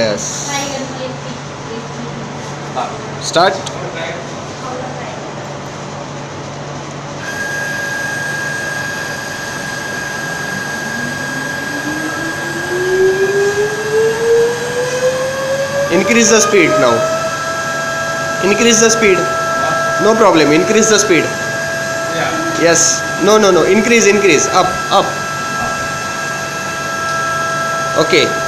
Yes. Start. Increase the speed now. Increase the speed. No problem. Increase the speed. Yeah. Yes. No. Increase. Up. Okay.